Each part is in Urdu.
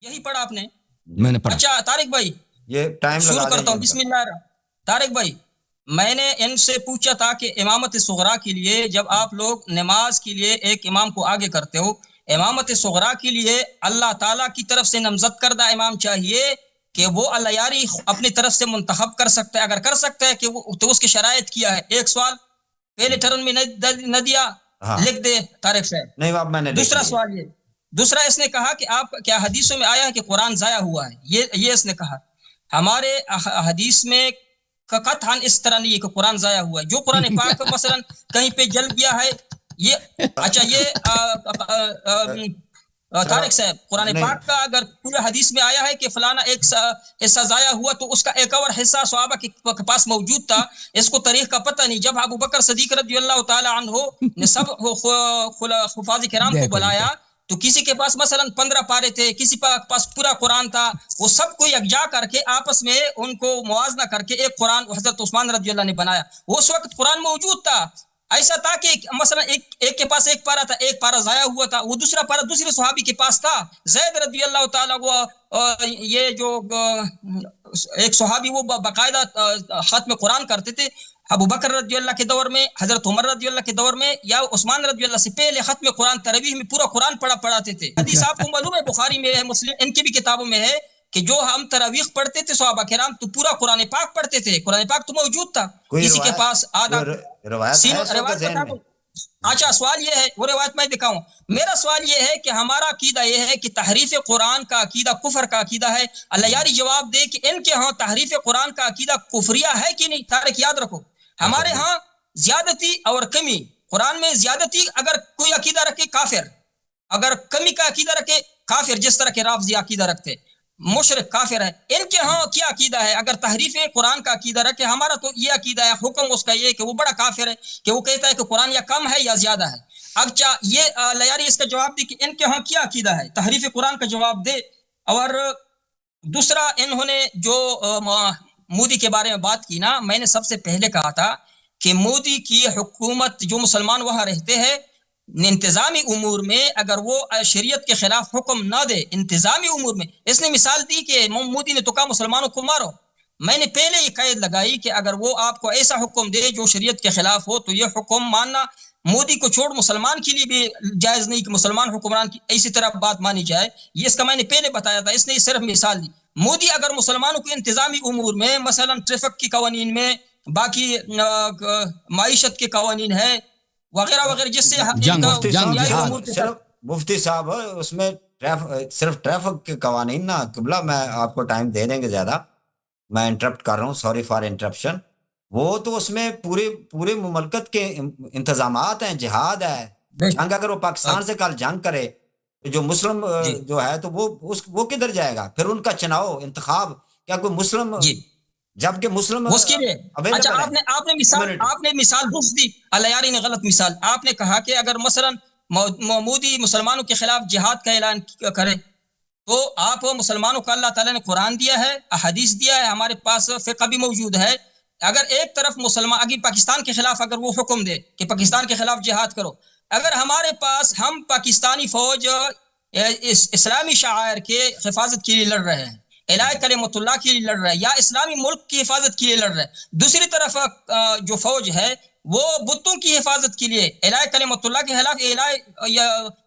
یہی پڑھا آپ نے؟ میں نے پڑھا. اچھا طارق بھائی یہ ٹائم شروع لگا کرتا ہوں. دیں. بسم اللہ. طارق بھائی میں نے ان سے پوچھا تھا کہ امامت صغرا کے لیے جب آپ لوگ نماز کے لیے ایک امام کو آگے کرتے ہو، امامت صغرا کے لیے اللہ تعالیٰ کی طرف سے نامزد کردہ امام چاہیے کہ وہ اللہ یاری اپنی طرف سے منتخب کر سکتا ہے؟ اگر کر سکتا ہے کہ وہ تو اس کی شرائط کیا ہے؟ ایک سوال پہلے ٹرن میں نہ دیا، لکھ دے طارق صاحب. نہیں اب میں نے دوسرا سوال یہ، دوسرا اس نے کہا کہ آپ کیا حدیثوں میں آیا ہے کہ قرآن ضائع ہوا ہے؟ یہ اس نے کہا. ہمارے حدیث میں قطعاً اس طرح نہیں ہے کہ قرآن ضائع ہوا ہے. جو قرآن پاک مثلا کہیں پہ جل گیا ہے یہ اچھا یہ طارق صاحب قرآن پاک کا اگر پورے حدیث میں آیا ہے کہ فلانا ایک حصہ ضائع ہوا تو اس کا ایک اور حصہ صحابہ کے پاس موجود تھا. اس کو تاریخ کا پتہ نہیں. جب ابو بکر صدیق رضی اللہ تعالی عنہ نے سب حفاظ کرام کو بلایا تو کسی کے پاس مثلا 15 پارے تھے، کسی کے پاس پورا قرآن تھا. وہ سب کو یکجا کر کے آپس میں ان کو موازنہ کر کے ایک قرآن حضرت عثمان رضی اللہ نے بنایا. اس وقت قرآن موجود تھا. ایسا تھا کہ مثلا ایک کے پاس ایک پارا تھا، ایک پارا ضائع ہوا تھا، وہ دوسرا پارا دوسرے صحابی کے پاس تھا. زید رضی اللہ تعالیٰ وہ یہ جو ایک صحابی وہ باقاعدہ ختم قرآن کرتے تھے. ابو بکر رضی اللہ کے دور میں، حضرت عمر رضی اللہ کے دور میں یا عثمان رضی اللہ سے پہلے ختم قرآن تراویح میں پورا قرآن پڑھاتے تھے. حدیث آپ کو معلوم ہے بخاری میں ہے، مسلم ان کی بھی کتابوں میں ہے کہ جو ہم تراویح پڑھتے تھے صحابہ کرام تو پورا قرآن پاک پڑھتے تھے. قرآن پاک تو موجود تھا، کسی کے پاس آدھا روایت. اچھا سوال یہ ہے، وہ روایت میں دکھاؤں. میرا سوال یہ ہے کہ ہمارا عقیدہ یہ ہے کہ تحریف قرآن کا عقیدہ کفر کا عقیدہ ہے. اللہ یاری جواب دے کہ ان کے ہاں تحریف قرآن کا عقیدہ کفریہ ہے کہ نہیں. طارق یاد رکھو ہمارے ہاں زیادتی اور کمی، قرآن میں زیادتی اگر کوئی عقیدہ رکھے کافر، اگر کمی کا عقیدہ رکھے کافر، جس طرح کے رافضی عقیدہ رکھتے مشرک کافر ہے. ان کے ہاں کیا عقیدہ ہے؟ اگر تحریف قرآن کا عقیدہ رکھے، ہمارا تو یہ عقیدہ ہے، حکم اس کا یہ کہ وہ بڑا کافر ہے، کہ وہ کہتا ہے کہ قرآن یا کم ہے یا زیادہ ہے. اچھا یہ لیاری اس کا جواب دے کہ ان کے ہاں کیا عقیدہ ہے، تحریف قرآن کا جواب دے. اور دوسرا انہوں نے جو مودی کے بارے میں بات کی نا، میں نے سب سے پہلے کہا تھا کہ مودی کی حکومت جو مسلمان وہاں رہتے ہیں انتظامی امور میں اگر وہ شریعت کے خلاف حکم نہ دے، انتظامی امور میں اس نے مثال دی کہ مودی نے تو کہا مسلمانوں کو مارو. میں نے پہلے یہ قید لگائی کہ اگر وہ آپ کو ایسا حکم دے جو شریعت کے خلاف ہو تو یہ حکم ماننا مودی کو چھوڑ مسلمان کے لیے بھی جائز نہیں کہ مسلمان حکمران کی ایسی طرح بات مانی جائے. یہ اس کا میں نے پہلے بتایا تھا، اس نے صرف مثال دی. مودی اگر مسلمانوں کے انتظامی امور میں مثلا ٹریفک کی قوانین میں، باقی معیشت کے قوانین ہے وغیرہ وغیرہ، جس سے مفتی صاحب اس میں صرف ٹریفک کے قوانین نا قبلہ، میں آپ کو ٹائم دے دیں گے زیادہ، میں انٹرپٹ کر رہا ہوں، سوری فار انٹرپشن. وہ تو اس میں پورے مملکت کے انتظامات ہیں، جہاد ہے، جنگ. اگر وہ پاکستان سے کل جنگ کرے جو مسلم جو ہے تو وہ کدھر جائے گا پھر؟ ان کا چناؤ انتخاب کیا کوئی مسلم جبکہ مسلم اس کے لیے؟ اچھا آپ نے مثال درست دی. اللہ یاری نے غلط مثال. آپ نے کہا کہ اگر مثلا مودی مسلمانوں کے خلاف جہاد کا اعلان کرے تو آپ مسلمانوں کو اللہ تعالیٰ نے قرآن دیا ہے، احادیث دیا ہے، ہمارے پاس فقہ بھی موجود ہے. اگر ایک طرف مسلمان اگر پاکستان کے خلاف اگر وہ حکم دے کہ پاکستان کے خلاف جہاد کرو، اگر ہمارے پاس ہم پاکستانی فوج اسلامی شعائر کے حفاظت کے لیے لڑ رہے ہیں، الہ کلمۃ اللہ کے لیے لڑ رہے ہیں، یا اسلامی ملک کی حفاظت کے لیے لڑ رہے ہیں، دوسری طرف جو فوج ہے وہ بتوں کی حفاظت کے لیے، الہ کلمۃ اللہ کے خلاف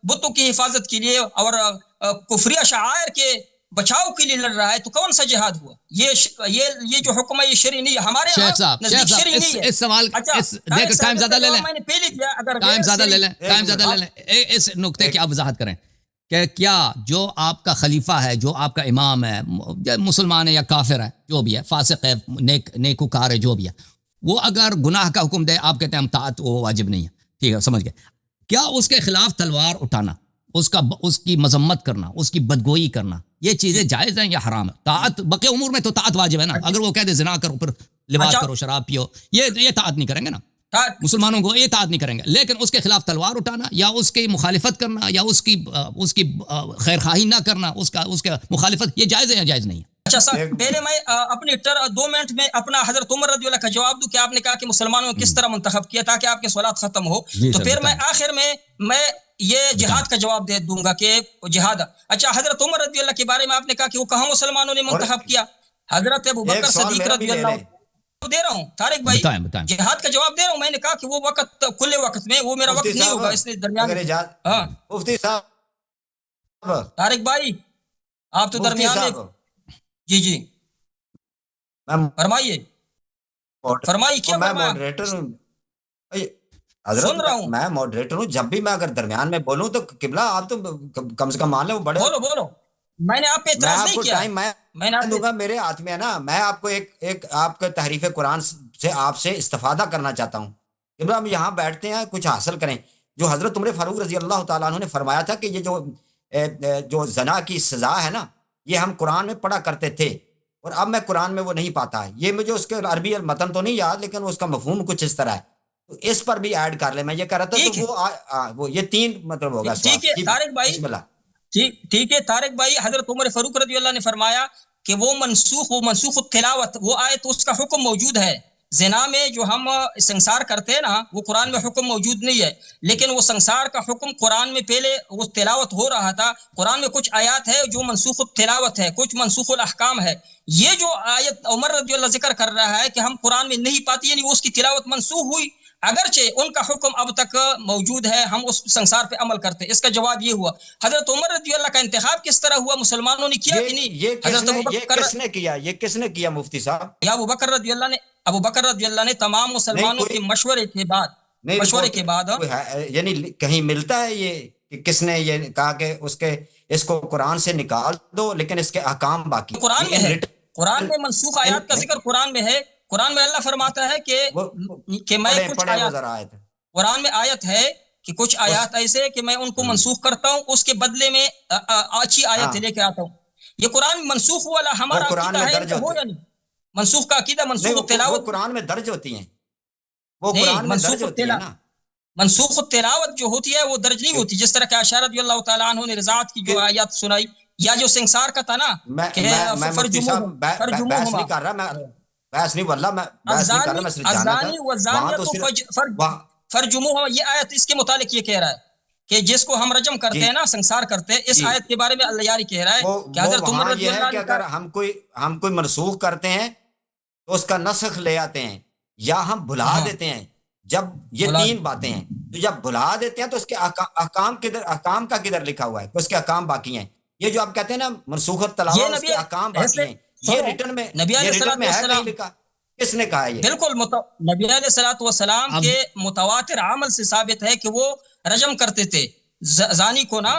بتوں کی حفاظت کے لیے اور کفریہ شعائر کے بچاؤ کے لیے لڑ رہا ہے، تو کون سا جہاد ہوا؟ یہ جو حکم ہے یہ شرعی نہیں ہے. ہمارے شیخ صاحب اس سوال دیکھ ٹائم زیادہ لے لیں، ٹائم زیادہ لے لیں اس نقطے کی آپ وضاحت کریں کہ کیا جو آپ کا خلیفہ ہے، جو آپ کا امام ہے، مسلمان ہے یا کافر ہے، جو بھی ہے، فاسق ہے، نیکوکار ہے، جو بھی ہے، وہ اگر گناہ کا حکم دے آپ کہتے ہیں ہم طاعت وہ واجب نہیں ہے، ٹھیک ہے سمجھ گئے. کیا اس کے خلاف تلوار اٹھانا، اس کی مذمت کرنا، اس کی بدگوئی کرنا، یہ چیزیں جائز ہیں یا حرام ہے؟ طاعت بقیہ امور میں تو طاعت واجب ہے نا. اگر وہ کہہ دے زنا کرو، پھر لباس کرو، شراب پیو، یہ طاعت نہیں کریں گے نا، مسلمانوں کو یہ طاعت نہیں کریں گے. لیکن اس کے خلاف تلوار اٹھانا یا اس کی مخالفت کرنا یا اس کی خیر خواہی نہ کرنا، اس کا مخالفت، یہ جائز ہے یا جائز نہیں ہے؟ اچھا صاحب پہلے میں اپنے 2 منٹ میں اپنا حضرت عمر رضی اللہ کا جواب دوں کہ آپ نے کہا کہ مسلمانوں کو کس طرح منتخب کیا تاکہ آپ کے سوالات ختم ہو. تو پھر میں آخر میں یہ جہاد کا جواب دے دوں گا کہ جہاد. اچھا حضرت عمر رضی اللہ کے بارے میں آپ نے کہا کہ وہ کہاں مسلمانوں نے منتخب کیا؟ حضرت ابوبکر صدیق رضی اللہ دے رہا ہوں طارق بھائی جہاد کا جواب دے رہا ہوں. میں نے کہا کہ وہ وقت کھلے وقت میں وہ میرا وقت نہیں ہوگا اس نے درمیان. ہاں مفتی صاحب طارق بھائی آپ تو درمیان میں. جی فرمائیے کیا میں ماڈریٹر ہوں حضرت, میں ماڈریٹر ہوں. جب بھی میں اگر درمیان میں بولوں تو قبلہ آپ تو کم سے کم مان لیں وہ بڑے. بولو میں نے آپ پہ اعتراض نہیں کیا. میں دوں گا میرے ہاتھ میں ہے نا. میں آپ کو ایک آپ کے تحریف قرآن سے آپ سے استفادہ کرنا چاہتا ہوں. قبلہ ہم یہاں بیٹھتے ہیں کچھ حاصل کریں. جو حضرت عمر فاروق رضی اللہ تعالیٰ عنہ نے فرمایا تھا کہ یہ جو زنا کی سزا ہے نا یہ ہم قرآن میں پڑھا کرتے تھے اور اب میں قرآن میں وہ نہیں پاتا. یہ مجھے اس کے عربی متن تو نہیں یاد لیکن اس کا مفہوم کچھ اس طرح ہے. تو اس پر بھی ایڈ کر لیں. میں یہ کہہ رہا تھا تو وہ یہ 3 مطلب ہوگا. ٹھیک ہے طارق بھائی, ٹھیک ہے طارق بھائی. حضرت عمر فاروق رضی اللہ نے فرمایا کہ وہ منسوخ التلاوت وہ آیت اس کا حکم موجود ہے. زنا میں جو ہم سنسار کرتے ہیں نا وہ قرآن میں حکم موجود نہیں ہے لیکن وہ سنسار کا حکم قرآن میں پہلے وہ تلاوت ہو رہا تھا. قرآن میں کچھ آیات ہے جو منسوخ التلاوت ہے, کچھ منسوخ الاحکام ہے. یہ جو آیت عمر رضی اللہ ذکر کر رہا ہے کہ ہم قرآن میں نہیں پاتے یعنی اس کی تلاوت منسوخ ہوئی اگرچہ ان کا حکم اب تک موجود ہے ہم اس سنسار پہ عمل کرتے. اس کا جواب یہ ہوا. حضرت عمر رضی اللہ کا انتخاب کس طرح ہوا؟ مسلمانوں نے کیا کہ نہیں؟ یہ کس نے کیا مفتی صاحب؟ یا ابو بکر رضی اللہ نے تمام مسلمانوں کے مشورے کے بعد یعنی کہیں ملتا ہے یہ کہ کس نے یہ کہا کہ اس کو قرآن سے نکال دو لیکن اس کے احکام باقی قرآن میں ہے. قرآن میں منسوخ آیات کا ذکر قرآن میں ہے. قرآن میں اللہ فرماتا ہے کہ میں کچھ آیات قرآن میں آیت ہے کہ کچھ آیات ایسے کہ میں ان کو منسوخ کرتا ہوں اس کے بدلے میں اچھی آیت لے کے آتا ہوں. یہ قرآن منسوخ والا ہمارا عقیدہ ہے وہ یا نہیں؟ منسوخ کا عقیدہ منسوخ تلاوت قرآن میں درج ہوتی ہیں. وہ قرآن میں درج ہوتی ہے نا. منسوخ تلاوت جو ہوتی ہے وہ درج نہیں ہوتی. جس طرح کہ عائشہ رضی اللہ تعالیٰ عنہ نے رضاعت کی جو آیات سنائی یا جو سنسار کا تھا نا کہ بحث نہیں کر رہا میں بحث نہیں واللہ میں بحث نہیں کر رہا میں صرف جاننا تھا فرجموہ. یہ آیت اس کے متعلق یہ کہہ رہا ہے کہ جس کو ہم رجم کرتے ہیں نا سنسار کرتے ہیں. اس آیت کے بارے میں اللہ یاری کہہ رہا ہے کہ حضرت عمر رضی اللہ عنہ اگر ہم کوئی منسوخ کرتے ہیں تو اس کا نسخ لے آتے ہیں یا ہم بھلا دیتے ہیں. جب یہ 3 باتیں ہیں تو جب بھلا دیتے ہیں تو اس کے احکام کا کدھر لکھا ہوا ہے؟ اس کے احکام باقی ہیں. یہ جو آپ کہتے ہیں نا منسوخ تلاوت اس کے احکام باقی ہیں یہ ریٹن میں ہے کہیں لکھا؟ کس نے کہا یہ؟ بالکل نبی علیہ الصلوۃ والسلام کے متواتر عمل سے ثابت ہے کہ وہ رجم کرتے تھے. زانی کو نا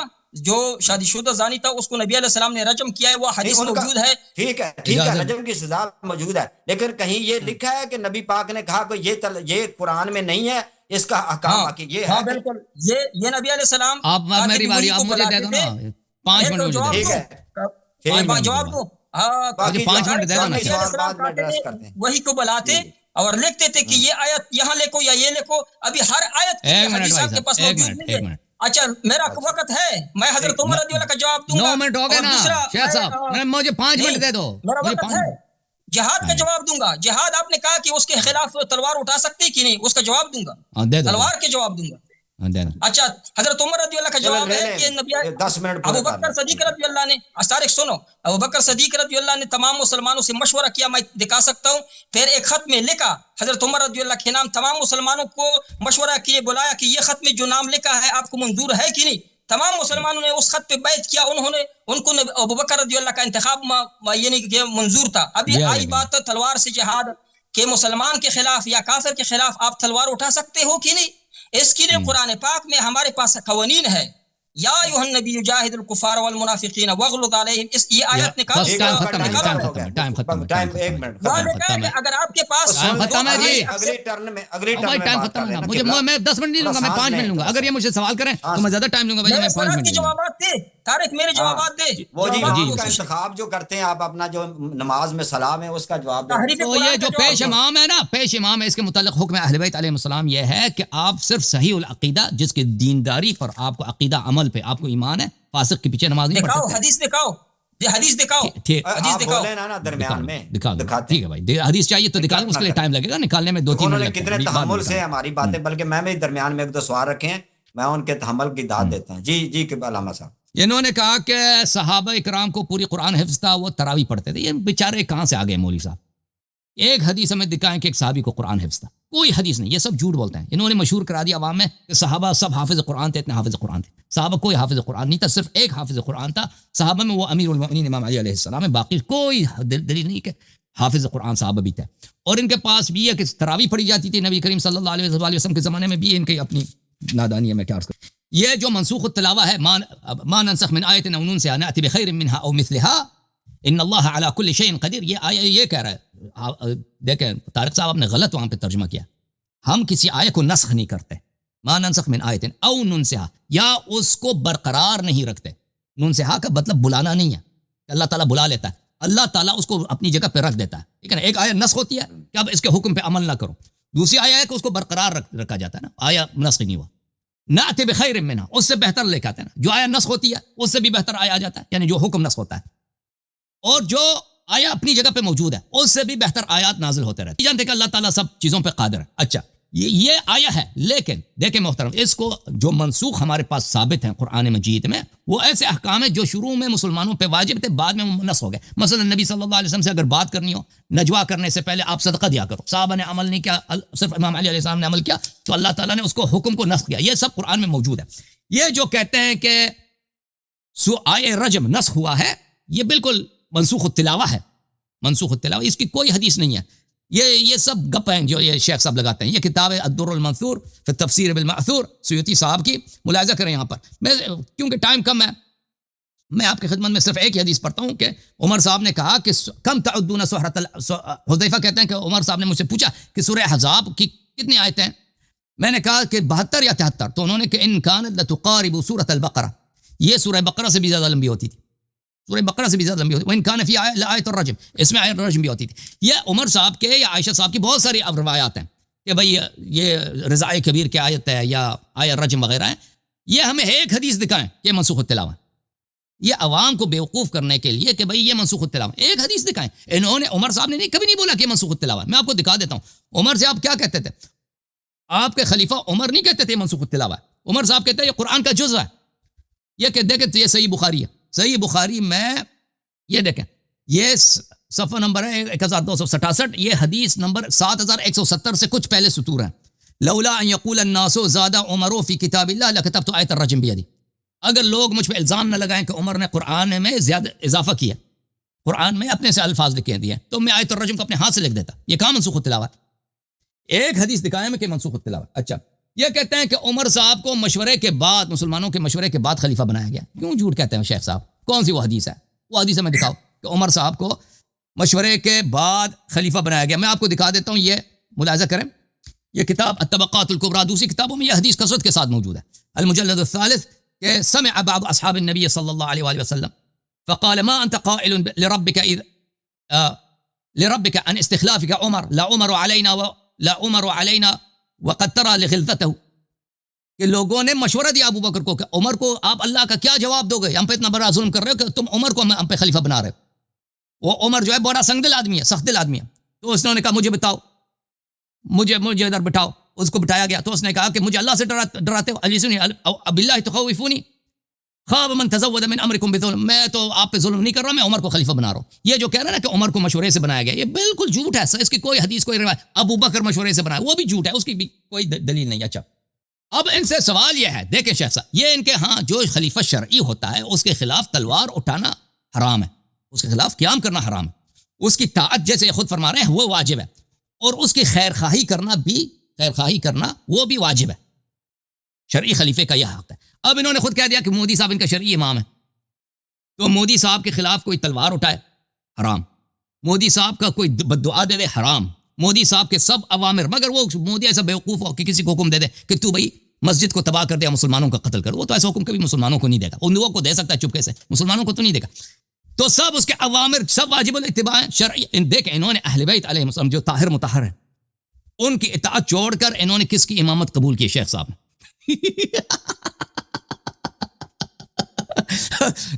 جو شادی شدہ زانی تھا اس کو نبی علیہ السلام نے رجم کیا ہے. وہ حدیث موجود ہے. ٹھیک ہے رجم کی سزا موجود ہے لیکن کہیں یہ لکھا ہے کہ نبی پاک نے کہا کہ یہ قرآن میں نہیں ہے اس کا احکام باقی یہ ہے؟ بالکل یہ نبی علیہ السلام. آپ میری باری آپ مجھے دے دو نا 5 منٹ. ٹھیک ہے جواب دو. 5 منٹ دے دو نا. وہی کو بلاتے اور لکھتے تھے کہ یہ آیت یہاں لکھو یا یہ لکھو. ابھی ہر آیت کی حدیث آپ کے پاس موجود نہیں ہے. اچھا میرا وقت ہے میں حضرت عمر رضی اللہ کا جواب دوں گا. 9 منٹ ہو گئے نا شیخ صاحب مجھے 5 منٹ دے دو. میرا وقت ہے. جہاد کا جواب دوں گا. جہاد آپ نے کہا کہ اس کے خلاف تلوار اٹھا سکتے کہ نہیں اس کا جواب دوں گا. تلوار کے جواب دوں گا. اچھا حضرت عمر رضی اللہ کا جواب ہے کہ نبی ابوبکر صدیق رضی اللہ نے طارق سنو ابوبکر صدیق رضی اللہ نے تمام مسلمانوں سے مشورہ کیا. میں دکھا سکتا ہوں. پھر ایک خط میں لکھا حضرت عمر رضی اللہ کے نام تمام مسلمانوں کو مشورہ کیے بلایا کہ یہ خط میں جو نام لکھا ہے آپ کو منظور ہے کہ نہیں. تمام مسلمانوں نے اس خط پہ بیعت کیا. ان کو ابوبکر رضی اللہ کا انتخاب یعنی کہ منظور تھا. ابھی آئی بات تلوار سے جہاد کہ مسلمان کے خلاف یا کافر کے خلاف آپ تلوار اٹھا سکتے ہو کہ نہیں. اس کے لیے قرآن پاک میں ہمارے پاس قوانین ہے. یا ایھا النبی جاہد الکفار والمنافقین واغلظ علیہم. اس یہ آیت نکال ٹائم ختم. اگر آپ کے پاس ختم ہے جی اگلی ٹرن میں ٹائم ختم ہے. مجھے میں 10 منٹ نہیں لوں گا میں 5 منٹ لوں گا. اگر یہ مجھے سوال کریں تو میں زیادہ ٹائم لوں گا. بھائی میں 5 منٹ جوابات دے. طارق میرے جوابات دے. وہ جی کا انتخاب جو کرتے ہیں آپ اپنا جو نماز میں سلام ہے اس کا جواب دیں. تو یہ جو پیش امام ہے نا پیش امام ہے اس کے متعلق حکم اہل بیت علیہ السلام یہ ہے کہ آپ صرف صحیح العقیدہ جس کی دینداری پر آپ کو عقیدہ عمل پہ آپ کو ایمان ہے فاسق کے پیچھے نماز نہیں پڑھ سکتے. حدیث دکھاؤ یہ حدیث دکھاؤ، حدیث دکھاؤ بولے نا درمیان میں دکھاتے، ٹھیک ہے بھائی، حدیث چاہیے تو دکھا دیں، اس کے لیے ٹائم لگے گا، نکالنے میں 2-3 منٹ لگتے ہیں. کتنے تحمل سے ہماری باتیں، بلکہ میں بھی درمیان میں ایک دو سوال رکھے ہیں، میں ان کے تحمل کی داد دیتا ہوں. جی علامہ صاحب. انہوں نے کہا کہ صحابہ اکرام کو پوری قرآن حفظ تھا، وہ تراویح پڑھتے تھے. یہ بیچارے کہاں سے آ گئے مولوی صاحب؟ ایک حدیث ہمیں دکھائیں کہ ایک صحابی کو قرآن حفظ تھا، کوئی حدیث نہیں. یہ سب جھوٹ بولتے ہیں. انہوں نے مشہور کرا دیا عوام میں کہ صحابہ سب حافظ قرآن تھے، اتنے حافظ قرآن تھے. صحابہ کوئی حافظ قرآن نہیں تھا، صرف ایک حافظ قرآن تھا صحابہ میں، وہ امیر المؤمنین امام علی علیہ السلام ہے. باقی کوئی دلیل نہیں کہ حافظ قرآن صحابہ بھی تھے. اور ان کے پاس بھی ہے کہ تراویح پڑھی جاتی تھی نبی کریم صلی اللہ علیہ وسلم کے زمانے میں بھی. ان کی اپنی نادانی ہے، میں کیا عرض کروں. یہ جو منسوخ التلاوہ ہے، ما ننسخ من آیت او ننسها نأتی بخیر منها او مثلها ان اللہ علی کل شیء قدیر. یہ آیہ یہ کہہ رہا ہے، دیکھیں طارق صاحب نے غلط وہاں پہ ترجمہ کیا. ہم کسی آیہ کو نسخ نہیں کرتے، ما ننسخ من آیت او ننسها، یا اس کو برقرار نہیں رکھتے. ننسها کا مطلب بلانا نہیں ہے، اللہ تعالیٰ بلا لیتا ہے. اللہ تعالیٰ اس کو اپنی جگہ پہ رکھ دیتا ہے، ٹھیک ہے نا. ایک آیہ نسخ ہوتی ہے کہ اب اس کے حکم پہ عمل نہ کرو. دوسری آیہ ہے کہ اس کو برقرار رکھا جاتا ہے نا. آیہ نسخ نہیں ہوا. نأتی بخیر منها، اس سے بہتر لے کے آتے ہیں نا. جو آیہ نسخ ہوتی ہے اس سے بھی بہتر آیا جاتا ہے، یعنی جو حکم نسخ ہوتا ہے. اور جو آیا اپنی جگہ پہ موجود ہے اس سے بھی بہتر آیات نازل ہوتے رہتے ہیں. جانتے کہ اللہ تعالیٰ سب چیزوں پہ قادر ہے. اچھا یہ آیا ہے، لیکن دیکھیں محترم، اس کو جو منسوخ ہمارے پاس ثابت ہیں قرآن مجید میں، وہ ایسے احکام ہیں جو شروع میں مسلمانوں پہ واجب تھے، بعد میں نسخ ہو گئے. مثلا نبی صلی اللہ علیہ وسلم سے اگر بات کرنی ہو، نجوا کرنے سے پہلے آپ صدقہ دیا کرو. صحابہ نے عمل نہیں کیا، صرف امام علی علیہ السلام نے عمل کیا، تو اللہ تعالیٰ نے اس کو حکم کو نسخ کیا. یہ سب قرآن میں موجود ہے. یہ جو کہتے ہیں کہ آیہ رجم نسخ ہوا ہے، یہ بالکل منسوخ التلاوہ ہے. منسوخ التلاوہ، اس کی کوئی حدیث نہیں ہے. یہ سب گپ ہیں جو یہ شیخ صاحب لگاتے ہیں. یہ کتاب ہے الدر المنثور فی التفسیر بالمأثور، سیوطی صاحب کی، ملاحظہ کریں یہاں پر. میں کیونکہ ٹائم کم ہے، میں آپ کی خدمت میں صرف ایک ہی حدیث پڑھتا ہوں کہ عمر صاحب نے کہا کہ کم تعدون سورۃ حذیفہ کہتے ہیں کہ عمر صاحب نے مجھ سے پوچھا کہ سورہ احزاب کی کتنی آیتیں ہیں. میں نے کہا کہ 72 یا 73. تو انہوں نے کہ ان کانت لتقارب سورۃ البقرہ، یہ سورہ بقرہ سے بھی زیادہ لمبی ہوتی تھی. سورہ بقرہ سے بھی زیادہ لمبی ہوتی. وَإِن كَانَ فِي آیَةُ الرَّجْمِ، اس میں آیت الرجم بھی ہوتی تھی. یہ عمر صاحب کے یا عائشہ صاحب کی بہت ساری روایات ہیں کہ بھئی یہ رضاء کبیر کی آیت ہے یا آیت الرجم وغیرہ ہیں. یہ ہمیں ایک حدیث دکھائیں کہ منسوخ التلاوہ. یہ عوام کو بیوقوف کرنے کے لیے کہ بھئی یہ منسوخ التلاوہ، ایک حدیث دکھائیں. انہوں نے، عمر صاحب نے کبھی نہیں بولا کہ منسوخ التلاوہ. میں آپ کو دکھا دیتا ہوں. عمر سے آپ کیا کہتے تھے؟ آپ کے خلیفہ عمر نہیں کہتے تھے منسوخ التلاوہ. عمر صاحب کہتے ہیں یہ قرآن کا جزء ہے. یہ کہ دیکھیں یہ صحیح بخاری ہے. صحیح بخاری میں یہ دیکھیں، یہ صفحہ نمبر ہے 1267، یہ حدیث نمبر 7170 سے کچھ پہلے سطور ہیں. لولا ان یقول الناس زاد عمر فی کتاب اللہ لکتبت آیت الرجم بیدی. اگر لوگ مجھ پہ الزام نہ لگائیں کہ عمر نے قرآن میں زیادہ اضافہ کیا، قرآن میں اپنے سے الفاظ لکھے دیے، تو میں آیت الرجم کو اپنے ہاتھ سے لکھ دیتا. یہ کہاں منسوخ التلاوہ؟ ایک حدیث دکھایا میں کہ منسوخ التلاوہ. اچھا، یہ کہتے ہیں کہ عمر صاحب کو مشورے کے بعد، مسلمانوں کے مشورے کے بعد خلیفہ بنایا گیا. کیوں جھوٹ کہتے ہیں شیخ صاحب؟ کون سی وہ حدیث ہے؟ وہ حدیث میں دکھاؤ کہ عمر صاحب کو مشورے کے بعد خلیفہ بنایا گیا. میں آپ کو دکھا دیتا ہوں، یہ ملاحظہ کریں. یہ کتاب الطبقات الکبریٰ، دوسری کتابوں میں یہ حدیث کثرت کے ساتھ موجود ہے. المجلد الثالث کہ سمع بعض اصحاب النبی صلی اللہ علیہ وآلہ وسلم فقال ما انت قائل لربك اذ لربك ان استخلافك عمر لا عمر علينا وقد ترى لغلظته. کہ لوگوں نے مشورہ دیا ابو بکر کو کہ عمر کو آپ اللہ کا کیا جواب دو گے؟ ہم پہ اتنا بڑا ظلم کر رہے ہو کہ تم عمر کو ہم پہ خلیفہ بنا رہے ہو. وہ عمر جو ہے بڑا سنگ دل آدمی ہے، سخت دل آدمی ہے. تو اس نے کہا مجھے بتاؤ، مجھے ادھر بٹھاؤ. اس کو بٹھایا گیا. تو اس نے کہا کہ مجھے اللہ سے ڈراتے ہو؟ علی سنی اب اللہ تخوفونی خواب من تزود من امرکم بظلم. میں تو آپ پہ ظلم نہیں کر رہا، میں عمر کو خلیفہ بنا رہا ہوں. یہ جو کہہ رہا ہے نا کہ عمر کو مشورے سے بنایا گیا، یہ بالکل جھوٹ ہے. اس کی کوئی حدیث، کوئی روایت ابو بکر مشورے سے بنایا، وہ بھی جھوٹ ہے، اس کی بھی کوئی دلیل نہیں. اچھا، اب ان سے سوال یہ ہے، دیکھیں شیخ صاحب، یہ ان کے ہاں جو خلیفہ شرعی ہوتا ہے اس کے خلاف تلوار اٹھانا حرام ہے، اس کے خلاف قیام کرنا حرام ہے. اس کی طاعت جیسے خود فرما رہے ہیں وہ واجب ہے، اور اس کی خیر خواہی کرنا وہ بھی واجب ہے. شرعی خلیفے کا یہ حق ہے. اب انہوں نے خود کہہ دیا کہ مودی صاحب ان کا شرعی امام ہے، تو مودی صاحب کے خلاف کوئی تلوار اٹھائے حرام، مودی صاحب کا کوئی بددعا دے دے حرام، مودی صاحب کے سب اوامر. مگر وہ مودی ایسا بیوقوف ہو کہ کسی کو حکم دے دے کہ تو بھائی مسجد کو تباہ کر دے، مسلمانوں کا قتل کر، وہ تو ایسا حکم کبھی مسلمانوں کو نہیں دے گا. ان لوگوں کو دے سکتا ہے چپکے سے، مسلمانوں کو تو نہیں دے گا. تو سب اس کے اوامر سب واجب الاتباع ہیں شرعی. دیکھیں انہوں نے اہل بیت علیہ السلام جو طاہر مطہر ہیں ان کی اطاعت چھوڑ کر انہوں نے کس کی امامت قبول کی؟ شیخ صاحب نے.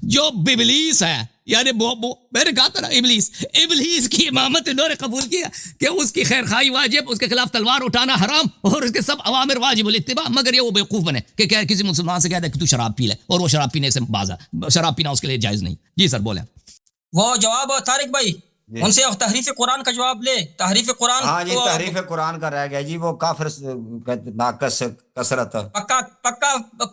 جو ببلیس ہے یعنی میں نے کہا تھا نا ابلیس کی امامت انہوں نے قبول کیا کہ اس کی خیر خواہی واجب، اس کے خلاف تلوار اٹھانا حرام، اور اس کے سب اوامر واجب الاتباع، مگر یہ وہ بیوقوف بنے کہ کسی مسلمان سے کہہ دے کہ تو شراب پی لے، اور وہ شراب پینے سے باز ہے، شراب پینا اس کے لیے جائز نہیں۔ جی سر بولیں۔ وہ جواب طارق بھائی ان سے تحریف قرآن کا جواب لے۔ تحریف قرآن، ہاں جی تحریف قرآن کا رہ گیا جی، وہ کافر ناقص کثرت پکا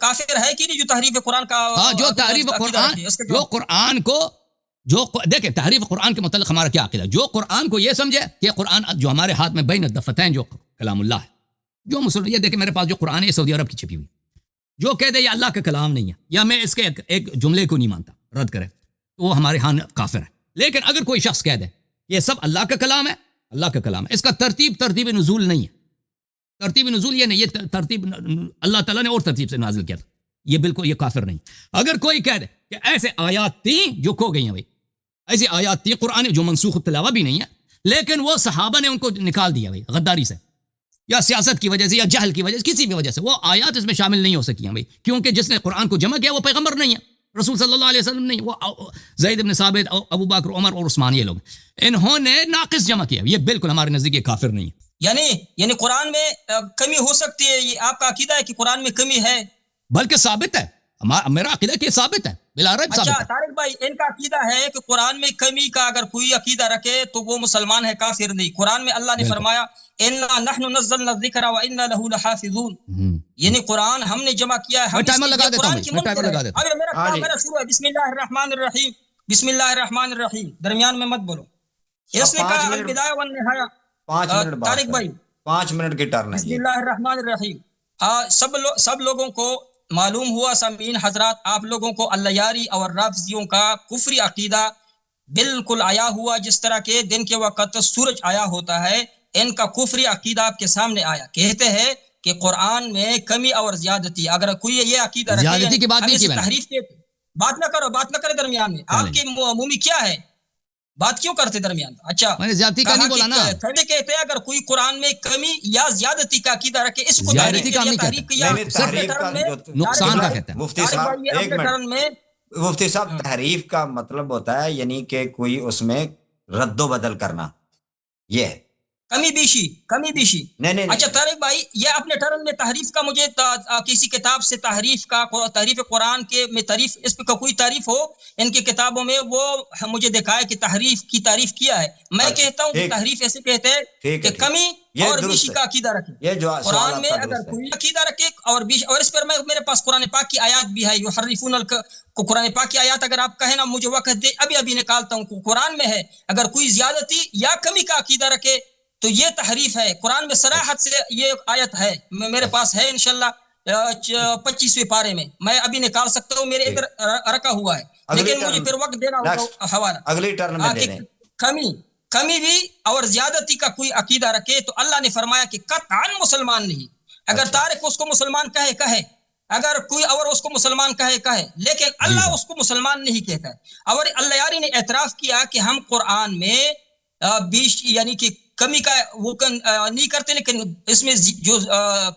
کافر ہے کہ نہیں جو تحریف قرآن کا؟ ہاں جو تحریف قرآن، جو قرآن کو دیکھیں تحریف قرآن کے متعلق ہمارا کیا عقیدہ، جو قرآن کو یہ سمجھے کہ قرآن جو ہمارے ہاتھ میں بین الدفتین جو کلام اللہ ہے، جو مسلم یہ دیکھیں میرے پاس جو قرآن ہے سعودی عرب کی چھپی ہوئی، جو کہہ دے یہ اللہ کا کلام نہیں ہے یا میں اس کے ایک جملے کو نہیں مانتا، رد کرے، تو وہ ہمارے ہاں کافر ہے۔ لیکن اگر کوئی شخص کہہ دے یہ سب اللہ کا کلام ہے، اللہ کا کلام ہے، اس کا ترتیب نزول نہیں ہے، ترتیب نزول یہ نہیں، یہ ترتیب اللہ تعالیٰ نے اور ترتیب سے نازل کیا تھا، یہ بالکل یہ کافر نہیں۔ اگر کوئی کہہ دے کہ ایسے آیات تھیں جو کھو گئی ہیں، بھائی ایسی آیات تھیں قرآن جو منسوخ التلاوہ بھی نہیں ہے، لیکن وہ صحابہ نے ان کو نکال دیا بھائی غداری سے یا سیاست کی وجہ سے یا جہل کی وجہ سے، کسی بھی وجہ سے وہ آیات اس میں شامل نہیں ہو سکی ہیں بھائی، کیونکہ جس نے قرآن کو جمع کیا وہ پیغمبر نہیں ہے، رسول صلی اللہ علیہ وسلم نہیں، وہ زید بن ثابت، ابو بکر، عمر اور عثمان، یہ لوگ انہوں نے ناقص جمع کیا، یہ بالکل ہمارے نزدیک یہ کافر نہیں ہے۔ یعنی قرآن میں کمی ہو سکتی ہے، یہ آپ کا عقیدہ ہے کہ قرآن میں کمی ہے؟ بلکہ ثابت ہے، میرا عقیدہ کہ ثابت ہے، بلا ریب ثابت ہے۔ اچھا طارق بھائی ان کا عقیدہ ہے کہ قرآن میں کمی کا اگر کوئی عقیدہ رکھے تو وہ مسلمان ہے، کافر نہیں۔ قرآن میں اللہ نے فرمایا اِنَّا نَحْنُ نَزَّلْنَا الذِّكْرَ وَإِنَّا لَهُ لَحَافِظُونَ، یعنی قرآن ہم نے جمع کیا ہے، میں ٹائمر لگا دیتا ہوں۔ اب میرا شروع ہے، بسم اللہ الرحمن الرحیم، بسم اللہ الرحمن الرحیم، درمیان میں مت بولو۔ اس نے کہا البدایہ والنہایہ، 5 منٹ طارق بھائی 5 منٹ کی ٹرن ہے۔ بسم اللہ الرحمن الرحیم۔ سب لوگوں کو معلوم ہوا، سامعین حضرات آپ لوگوں کو اللہ یاری اور رافضیوں کا کفری عقیدہ بالکل آیا ہوا، جس طرح کے دن کے وقت سورج آیا ہوتا ہے، ان کا کفری عقیدہ آپ کے سامنے آیا۔ کہتے ہیں کہ قرآن میں کمی اور زیادتی، اگر کوئی یہ عقیدہ رکھے زیادتی کی بات نہیں کی، تحریف کے بات نہ کرے درمیان میں، آپ کے منہ میں کیا ہے، بات کیوں کرتے درمیان؟ اچھا میں نے زیادتی کا نہیں بولا نا، کہتے ہیں اگر کوئی قرآن میں کمی یا زیادتی کا عقیدہ رکے، اس کو زیادتی کا نہیں نقصان کا کہتے ہیں۔ مفتی صاحب ایک منٹ، مفتی صاحب تحریف کا مطلب ہوتا ہے یعنی کہ کوئی اس میں رد و بدل کرنا، یہ ہے کمی بیشی۔ نہیں اچھا طارق بھائی یہ اپنے ٹرن میں تحریف کا مجھے کسی کتاب سے تحریف قرآن کے میں تعریف، اس پہ کوئی تعریف ہو ان کی کتابوں میں، وہ مجھے دکھائے کہ تحریف کی تعریف کیا ہے۔ میں کہتا ہوں کہ تحریف ایسے کہتے ہیں کہ کمی اور بیشی کا عقیدہ رکھے، قرآن میں اگر کوئی عقیدہ رکھے اور بیشی، اور اس پر میرے پاس قرآن پاک کی آیات بھی ہے، یحرفون قرآن پاک کی آیات اگر آپ کہیں نا مجھے وقت دے ابھی نکالتا ہوں، قرآن میں ہے اگر کوئی زیادتی یا کمی کا عقیدہ رکھے تو یہ تحریف ہے۔ قرآن میں صراحت سے یہ آیت ہے، میرے پاس ہے انشاءاللہ 25ویں پارے میں، میں ابھی نکال سکتا ہوں، میرے ادھر رکھا ہوا ہے، لیکن مجھے پھر وقت دینا ہوگا حوالہ۔ اگلی ٹرن میں دے دیں۔ کمی بھی اور زیادتی کا کوئی عقیدہ رکھے تو اللہ نے فرمایا کہ قطعاً مسلمان نہیں۔ اگر طارق اس کو مسلمان کہے، اگر کوئی اور اس کو مسلمان کہے، لیکن اللہ اس کو مسلمان نہیں کہتا ہے۔ اور اللہ یاری نے اعتراف کیا کہ ہم قرآن میں بیش یعنی کہ کمی کا وہ نہیں کرتے، لیکن اس میں جو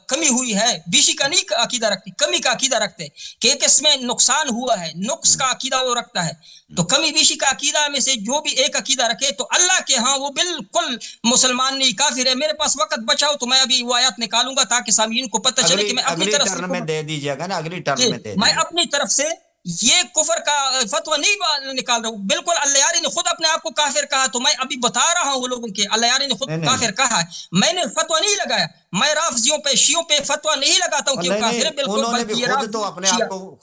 کمی ہوئی ہے بیشی کا نہیں عقیدہ رکھتے، کمی کا عقیدہ رکھتے کہ ایک اس میں نقصان ہوا ہے، نقص کا عقیدہ وہ رکھتا ہے۔ تو کمی بیشی کا عقیدہ میں سے جو بھی ایک عقیدہ رکھے تو اللہ کے ہاں وہ بالکل مسلمان نہیں، کافر ہے۔ میرے پاس وقت بچا ہو تو میں ابھی وہ آیات نکالوں گا تاکہ سامعین کو پتہ چلے کہ میں اپنی طرف سے میں اپنی طرف سے یہ کفر کا فتویٰ نہیں نکال رہا ہوں، بالکل اللہ یاری نے خود اپنے آپ کو کافر کہا، تو میں ابھی بتا رہا ہوں لوگوں کے اللہ یاری نے خود کافر کہا ہے، میں نے فتویٰ نہیں لگایا، میں رافضیوں پہ شیعوں پہ فتویٰ نہیں لگاتا ہوں کہ وہ کافر ہے، بالکل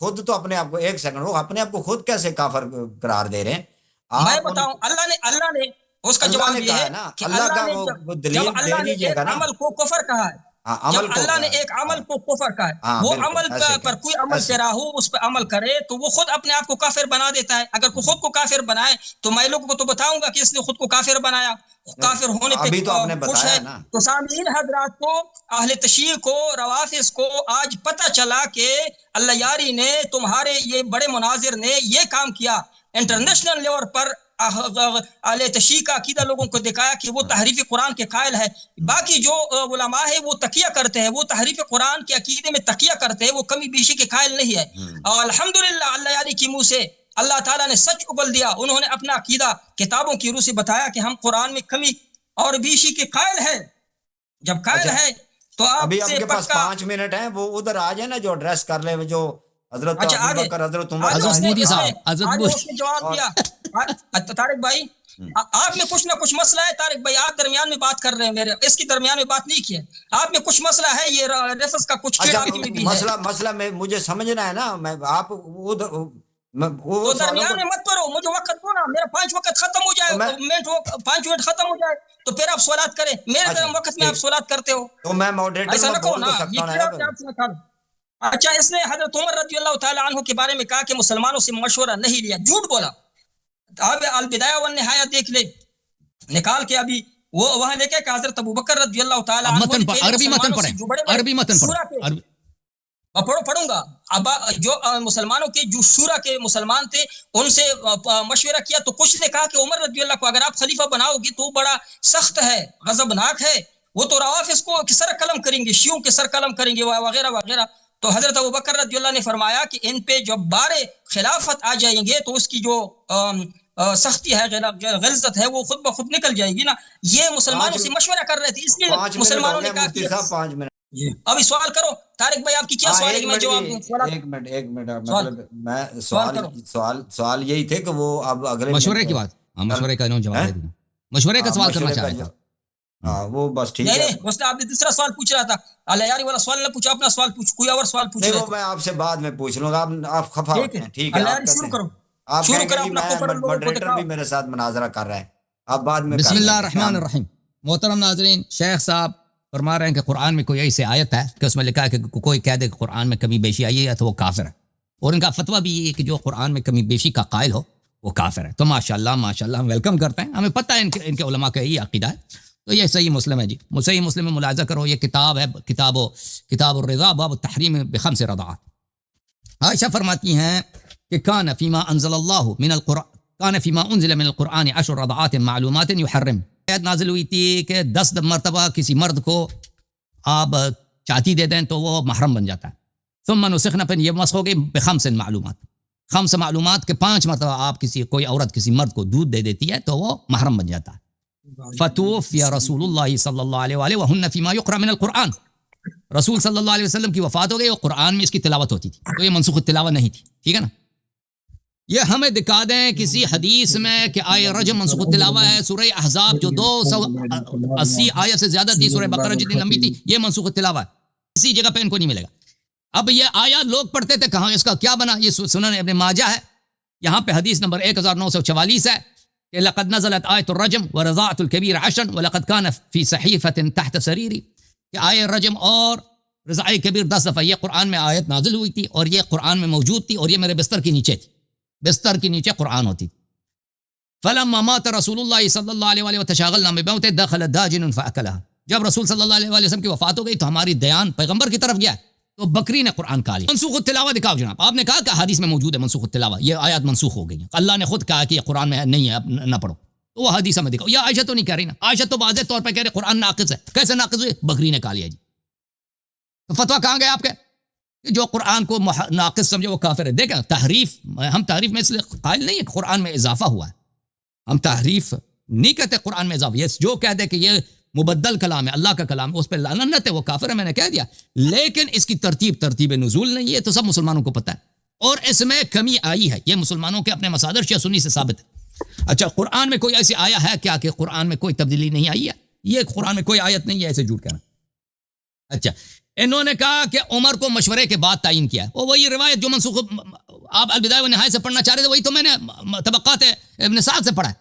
خود تو اپنے آپ کو ایک سیکنڈ، وہ اپنے آپ کو خود کیسے کافر قرار دے رہے ہیں؟ میں بتاؤں، اللہ نے اس کا جواب یہ ہے کہ اللہ نے جب اللہ نے ایک عمل کو کفر کہا ہے، جب اللہ نے ایک عمل کو کفر کہا ہے، وہ عمل پر کوئی عمل سے راہو اس پہ عمل کرے تو وہ خود اپنے آپ کو کافر بنا دیتا ہے۔ اگر کوئی خود کو کافر بنائے تو میں لوگوں کو تو بتاؤں گا کہ اس نے خود کو کافر بنایا، کافر ہونے پہ خوش ہے۔ تو سامعین حضرات کو، اہل تشیع کو، روافض کو آج پتہ چلا کہ اللہ یاری نے، تمہارے یہ بڑے مناظر نے یہ کام کیا، انٹرنیشنل لیول پر اہل تشیع کا عقیدہ لوگوں کو دکھایا کہ وہ تحریف قرآن کے قائل ہے۔ باقی جو علماء ہے وہ تقیہ کرتے ہیں، وہ تحریف قرآن کے عقیدے میں تقیہ کرتے ہیں، وہ کمی بیشی کے قائل نہیں ہے۔ اور الحمدللہ اللہ یاری کی منہ سے اللہ تعالیٰ نے سچ اگل دیا. انہوں نے اپنا عقیدہ کتابوں کی روح سے بتایا کہ ہم قرآن میں کمی اور بیشی کے قائل ہیں. جب قائل ہے تو آپ ابھی آپ سے کے پاس 5 منٹ ہیں, وہ ادھر آ جائے نا جو ایڈریس کر لے, جو حضرت ابو بکر, حضرت عمر, حضرت مودی صاحب, حضرت اس نے جواب دیا. طارق بھائی آپ میں کچھ نہ کچھ مسئلہ ہے. طارق بھائی آپ درمیان میں بات کر رہے ہیں, میرے اس کی درمیان میں بات نہیں کی ہے. آپ میں کچھ مسئلہ ہے, یہ ریفرنس کا کچھ مسئلہ میں مجھے سمجھنا ہے نا. میں آپ تو درمیان میں مت پڑھو, مجھے وقت دو نا, میرا 5 وقت ختم ہو جائے, 5 منٹ ختم ہو جائے تو پھر آپ سوالات کریں. میرے وقت میں آپ سوالات کرتے ہو تو میں ماڈریٹر ایسا نہ کہو نا. سکتا ہوں. اچھا, اس نے حضرت عمر رضی اللہ تعالیٰ عنہ کے بارے میں کہا کہ مسلمانوں سے مشورہ نہیں لیا. جھوٹ بولا. آپ البدایہ والنہایہ دیکھ لے, نکال کے ابھی وہ وہاں لے کے کہ حضرت ابو بکر رضی اللہ تعالیٰ عنہ عربی متن پڑھیں, عربی متن پڑھیں. پڑھوں گا. اب جو مسلمانوں کے جو شورا کے مسلمان تھے ان سے مشورہ کیا تو کچھ نے کہا کہ عمر رضی اللہ کو اگر آپ خلیفہ بناؤ گی تو بڑا سخت ہے, غضبناک ہے, وہ تو روافض کو سر قلم کریں گے, شیعوں کے سر قلم کریں گے وغیرہ وغیرہ. تو حضرت ابو بکر رضی اللہ نے فرمایا کہ ان پہ جب بارے خلافت آ جائیں گے تو اس کی جو سختی ہے, غلظت ہے, وہ خود بخود نکل جائے گی نا. یہ مسلمانوں سے مشورہ کر رہے تھے, اس لیے مسلمانوں نے کہا کہ 5 منٹ ابھی سوال کرو. طارق بھائی آپ کی کیا سوال ہے کہ میں جواب دوں؟ ایک منٹ مطلب میں سوال یہی تھے کہ وہ اب اگلے مشورے کی بات, مشورے کا جواب دے دوں, مشورے کا سوال کرنا چاہ رہا تھا. ہاں وہ بس ٹھیک ہے. نہیں, اس نے آپ نے دوسرا سوال پوچھ رہا تھا, الیاری والا سوال نہ پوچھا, اپنا سوال پوچھ, کوئی اور سوال پوچھ. نہیں وہ میں آپ سے بعد میں پوچھ لوں گا, آپ خفا ہوتے ہیں. ٹھیک ہے, شروع کرو. آپ کہیں گے میں ماڈریٹر بھی میرے ساتھ مناظرہ کر رہا ہے, آپ بعد میں. بسم اللہ الرحمن الرحیم. محترم ناظرین, شیخ صاحب فرما رہے ہیں کہ قرآن میں کوئی ایسی آیت ہے کہ اس میں لکھا ہے کہ کوئی کہہ دے کہ قرآن میں کمی بیشی آئی ہے تو وہ کافر ہے, اور ان کا فتویٰ بھی یہ ہے کہ جو قرآن میں کمی بیشی کا قائل ہو وہ کافر ہے. تو ماشاءاللہ ہم ویلکم کرتے ہیں, ہمیں پتہ ہے ان کے علماء کا یہی عقیدہ ہے. تو یہ صحیح مسلم ہے جی, صحیح مسلم میں ملاحظہ کرو, یہ کتاب ہے, کتاب الرضا باب التحریم بخمس رضعات. عائشہ فرماتی ہیں کہ کان فیما انزل اللہ من القرآن, کان فیما انزل من القرآن 10 رضعات معلومات یحرم. آیت نازل ہوئی تھی کہ 10 مرتبہ کسی مرد کو آپ چاتی دے دیں تو وہ محرم بن جاتا ہے. ثم نسخنا, پھر یہ مسخ ہو گئی بخمس معلومات, 5 معلومات کے 5 مرتبہ آپ کوئی عورت کسی مرد کو دودھ دے دیتی ہے تو وہ محرم بن جاتا ہے. فتوفی رسول اللہ صلی اللہ علیہ وآلہ وہن فیما یقرأ من القرآن. رسول صلی اللہ علیہ وسلم کی وفات ہو گئی اور قرآن میں اس کی تلاوت ہوتی تھی, تو یہ منسوخ التلاوت نہیں تھی. ٹھیک ہے نا. یہ ہمیں دکھا دیں کسی حدیث میں کہ آیہ رجم منسوخ التلاوت ہے. سورہ احزاب جو 280 آیت سے زیادہ تھی, سورہ بقرہ جتنی لمبی تھی, یہ منسوخ التلاوت ہے. کسی جگہ پہ ان کو نہیں ملے گا. اب یہ آیات لوگ پڑھتے تھے, کہاں اس کا کیا بنا؟ یہ سنن ابن ماجہ ہے, یہاں پہ حدیث نمبر 1944 ہے کہ لقد نزلت آیت الرجم ورضاعت الكبیر 10 ولقد كان في صحیفة تحت سریری, کہ آیت رجم اور رضاع کبیر 10 دفعہ یہ قرآن میں آیت نازل ہوئی تھی اور یہ قرآن میں موجود تھی, اور یہ میرے بستر کے نیچے تھی, بستر کے نیچے قرآن ہوتی. فلما مات رسول اللہ صلی اللہ علیہ وآلہ وتشاغلنا بموت دخل داجن فاکلها. جب رسول صلی اللہ علیہ وآلہ وسلم کی وفات ہو گئی تو ہماری دیان پیغمبر کی طرف گیا تو بکری نے قرآن کھا لیا. منسوخ التلاوت دکھاؤ جناب. آپ نے کہا کہ حدیث میں موجود ہے منسوخ التلاوت, یہ آیات منسوخ ہو گئی ہیں, اللہ نے خود کہا کہ یہ قرآن میں نہیں ہے, نہ پڑھو. تو وہ حدیث میں دکھاؤ. یہ عائشہ تو نہیں کہہ رہی نا, عائشہ تو واضح طور پہ کہہ رہے قرآن ناقص ہے. کیسے ناقص ہوئے؟ بکری نے کھا لیا جی. تو فتویٰ کہاں گئے آپ کے کہ جو قرآن کو ناقص سمجھے وہ کافر ہے؟ دیکھیں تحریف, ہم تحریف میں اس لیے قائل نہیں ہے کہ قرآن میں اضافہ ہوا ہے, ہم تحریف نہیں کہتے قرآن میں اضافہ. یہ جو کہہ دے کہ یہ مبدل کلام ہے, اللہ کا کلام ہے, اس پہ لعنت ہے, وہ کافر ہے, میں نے کہہ دیا. لیکن اس کی ترتیب نزول نہیں ہے, تو سب مسلمانوں کو پتہ ہے, اور اس میں کمی آئی ہے. یہ مسلمانوں کے اپنے مصادر شیعہ سنی سے ثابت ہے. اچھا, قرآن میں کوئی ایسی آیا ہے کیا کہ قرآن میں کوئی تبدیلی نہیں آئی ہے؟ یہ قرآن میں کوئی آیت نہیں ہے, ایسے جھوٹ کہنا. اچھا, انہوں نے کہا کہ عمر کو مشورے کے بعد تعین کیا, اور وہی روایت جو منسوخ آپ البدایہ والنہایہ سے پڑھنا چاہ رہے تھے, وہی تو میں نے طبقات ابن سعد سے پڑھا ہے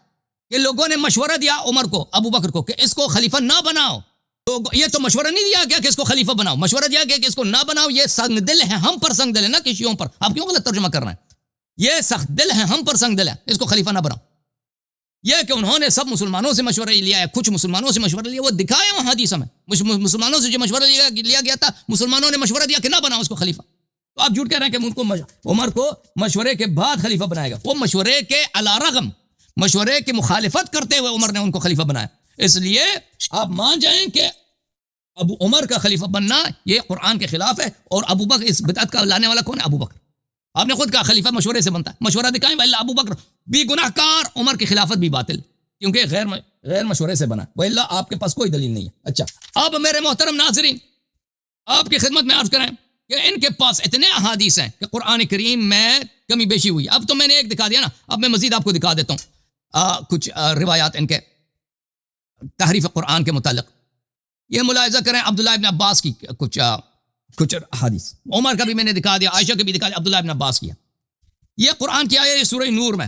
کہ لوگوں نے مشورہ دیا عمر کو, ابو بکر کو, کہ اس کو خلیفہ نہ بناؤ. تو یہ تو مشورہ نہیں دیا گیا کہ اس کو خلیفہ بناؤ, مشورہ دیا گیا کہ اس کو نہ بناؤ, یہ سنگ دل ہے, ہم پر سنگ دل ہے نا کہ شیعوں پر. آپ کیوں غلط ترجمہ کر رہے ہیں؟ یہ سخت دل ہے, ہم پر سنگ دل ہے, اس کو خلیفہ نہ بناؤ. یہ کہ انہوں نے سب مسلمانوں سے مشورہ لیا ہے, کچھ مسلمانوں سے مشورہ لیا, وہ دکھائے وہاں حدیث میں. مسلمانوں سے جو مشورہ لیا گیا تھا, مسلمانوں نے مشورہ دیا کہ نہ بناؤ اس کو خلیفہ. تو آپ جھوٹ کہہ رہے ہیں کہ ان کو عمر کو مشورے کے بعد خلیفہ بنائے گا. وہ مشورے کے علی رغم, مشورے کی مخالفت کرتے ہوئے عمر نے ان کو خلیفہ بنایا. اس لیے آپ مان جائیں کہ ابو عمر کا خلیفہ بننا یہ قرآن کے خلاف ہے, اور ابو بکر اس بدعت کا لانے والا کون ہے؟ ابو بکر. آپ نے خود کہا خلیفہ مشورے سے بنتا ہے, مشورہ دکھائیں وَإِلَّا ابو بکر بھی گناہ کار, عمر کی خلافت بھی باطل, کیونکہ غیر مشورے سے بنا, وَإِلَّا آپ کے پاس کوئی دلیل نہیں ہے. اچھا اب میرے محترم ناظرین آپ کی خدمت میں عرض کریں کہ ان کے پاس اتنے احادیث ہیں کہ قرآن کریم میں کمی بیشی ہوئی. اب تو میں نے ایک دکھا دیا نا, اب میں مزید آپ کو دکھا دیتا ہوں کچھ روایات ان کے تحریف قرآن کے متعلق. یہ ملاحظہ کریں عبداللہ ابن عباس کی کچھ حدیث, عمر کا بھی میں نے دکھا دیا, عائشہ کا بھی دکھا دیا, عبداللہ ابن عباس کی. یہ قرآن کی آیت سورہ نور میں,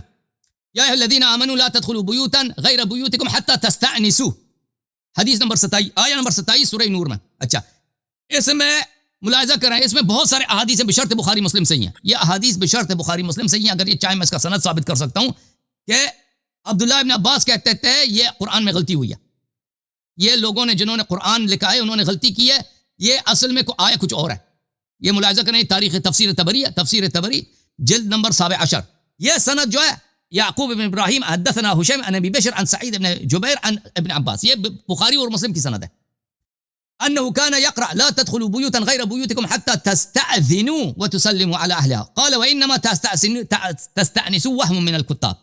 یا ایھا الذین آمنوا لا تدخلوا بیوتا غیر بیوتکم حتی تستأنسوا, حدیث نمبر 27, آیہ نمبر 27 سورہ نور میں. اچھا اس میں ملاحظہ کریں, اس میں بہت سارے احادیث بشرط بخاری مسلم صحیح ہیں. یہ احادیث بشرط بخاری مسلم صحیح ہیں. اگر یہ چاہے میں اس کا سند ثابت کر سکتا ہوں کہ عبداللہ ابن عباس کہتے تھے یہ قرآن میں غلطی ہوئی ہے, یہ لوگوں نے جنہوں نے قرآن لکھا ہے انہوں نے غلطی کی ہے, یہ اصل میں آیا کچھ اور ہے. یہ ملاحظہ کریں تاریخ تفسیر تبری ہے, تفسیر تبری جلد نمبر 17. یہ سند جو ہے یعقوب بن ابراہیم حدثنا ہشیم عن ابی بشر عن سعید بن جبیر عن ابن عباس, یہ بخاری اور مسلم کی سند ہے. انه كان يقرأ لا تدخلوا بيوتا غير بيوتكم حتى تستأذنوا وتسلموا على اهلها, قال وانما تستأنسوا وهم من الكتاب.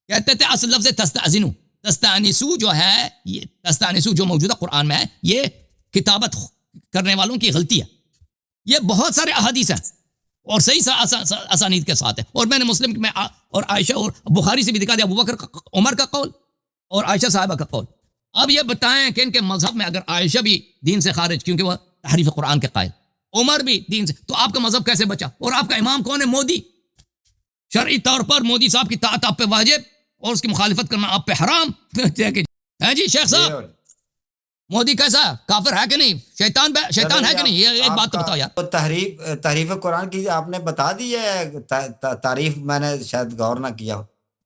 کہتے تھے اصل لفظ تستأذنوا, تستأنسوا جو ہے, یہ تستأنسوا جو موجودہ قرآن میں ہے یہ کتابت کرنے والوں کی غلطی ہے. یہ بہت سارے احادیث ہیں اور صحیح اسانید کے ساتھ ہے, اور میں نے مسلم میں اور عائشہ اور بخاری سے بھی دکھا دیا ابو بکر عمر کا قول اور عائشہ صاحبہ کا قول. اب یہ بتائیں کہ ان کے مذہب میں اگر عائشہ بھی دین سے خارج کیونکہ وہ تحریف قرآن کے قائل, عمر بھی دین سے, تو آپ کا مذہب کیسے بچا؟ اور آپ کا امام کون ہے؟ مودی. شرعی طور پر مودی صاحب کی طاعت آپ پہ واجب اور اس کی مخالفت کرنا آپ پہ حرام ہے. جی شیخ صاحب مودی کیسا کافر ہے کہ نہیں, شیطان ہے کہ نہیں, یہ ایک بات تو بتاؤ یار. تحریف قرآن کی آپ نے بتا دی ہے تعریف, میں نے شاید غور نہ کیا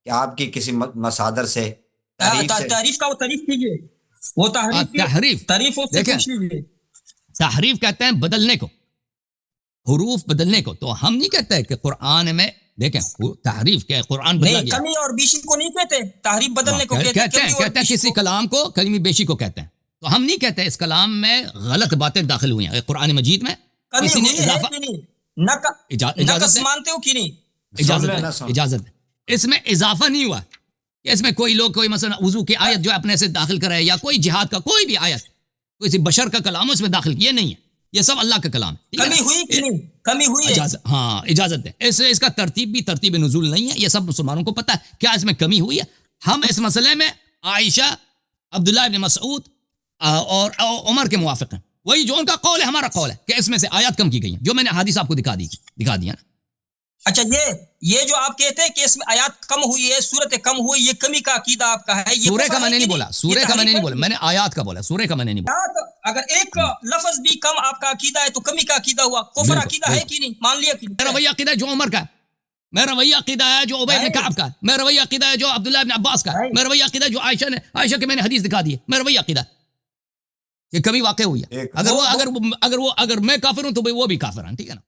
کہ آپ کی کسی مصادر سے تعریف کا وہ تعریف کیجئے, وہ تعریف تحریف کہتے ہیں بدلنے کو, حروف بدلنے کو. تو ہم نہیں کہتے کہ قرآن میں دیکھیں تحریف کیا قرآن بدلا گیا, کمی اور بیشی کو نہیں کہتے, تحریف بدلنے کو کہتے ہیں کسی کلام کو کلمی بیشی کو کہتے ہیں. تو ہم نہیں کہتے اس کلام میں غلط باتیں داخل ہوئی ہیں قرآن مجید میں, کسی نے نقص مانتے ہو کہ نہیں؟ اجازت اس میں اضافہ نہیں ہوا کہ اس میں کوئی لوگ کوئی مثلا وضو کی آیت جو اپنے سے داخل کرے یا کوئی جہاد کا کوئی بھی آیت کوئی بشر کا کلام اس میں داخل کیا نہیں ہے, یہ سب اللہ کا کلام ہے. کمی ہوئی کہ نہیں؟ کمی ہوئی ہے, ہاں اجازت ہے. اس کا ترتیب بھی ترتیب نزول نہیں ہے, یہ سب مسلمانوں کو پتہ ہے کیا اس میں کمی ہوئی ہے. ہم اس مسئلے میں عائشہ, عبداللہ ابن مسعود اور عمر کے موافق ہیں. وہی جو ان کا قول ہے ہمارا قول ہے کہ اس میں سے آیات کم کی گئی ہیں, جو میں نے حدیث آپ کو دکھا دیا نا. اچھا یہ جو آپ کہتے ہیں کہ اس میں آیات کم ہوئی ہے, صورت کم ہوئی, یہ کمی کا عقیدہ آپ کا ہے. سورہ کا میں نے نہیں بولا, سورہ کا میں نے نہیں بولا, میں نے آیات کا بولا, سورہ کا میں نے نہیں بولا. اگر ایک لفظ بھی کم آپ کا عقیدہ ہے تو کمی کا عقیدہ ہوا, کفر عقیدہ ہے کہ نہیں؟ مان لیا کہ میرا وہی عقیدہ ہے جو عمر کا ہے, میرا وہی عقیدہ ہے جو عبید بن کعب کا ہے, میرا وہی عقیدہ ہے جو عبداللہ بن عباس کا ہے, میرا وہی عقیدہ ہے جو عائشہ کے میں نے حدیث دکھا دی ہے, میرا وہی عقیدہ ہے. یہ کبھی واقع ہوئی ہے. اگر میں کافر ہوں تو وہ بھی کافر ہیں, ٹھیک ہے نا.